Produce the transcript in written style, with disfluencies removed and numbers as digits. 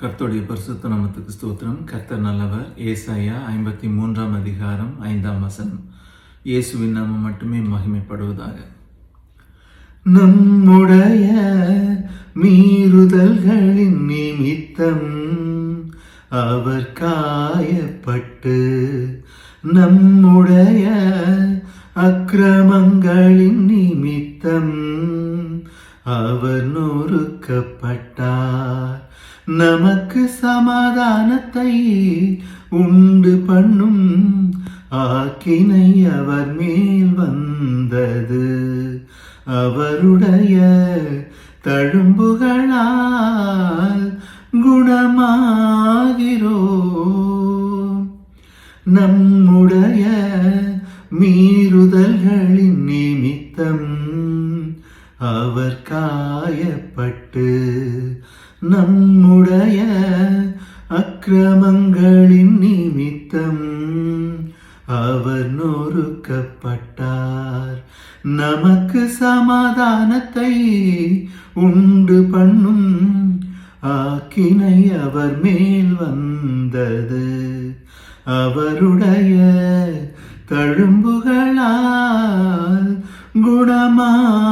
கர்த்தருடைய பரிசுத்த நாமத்துக்கு ஸ்தோத்திரம். கர்த்தர் நல்லவர். ஏசாயா 53 அதிகாரம் 5 வசனம். இயேசுவின் நாமம் மட்டுமே மகிமைப்படுவதாக. நம்முடைய மீறுதல்களின் நிமித்தம் அவர் காயப்பட்டு, நம்முடைய அக்கிரமங்களின் நிமித்தம் அவர் நொறுக்கப்பட்டார். நமக்கு சமாதானத்தை உண்டு பண்ணும் ஆக்கினை அவர் மேல் வந்தது. அவருடைய தழும்புகளால் குணமாகிறோம். நம்முடைய மீறுதல்களின் நிமித்தம் அவர் காயப்பட்டு, நம்முடைய அக்கிரமங்களின் நிமித்தம் அவர் நொறுக்கப்பட்டார். நமக்கு சமாதானத்தை உண்டு பண்ணும் ஆக்கினை அவர் மேல் வந்தது. அவருடைய தழும்புகளால் குணமாகிறோம்.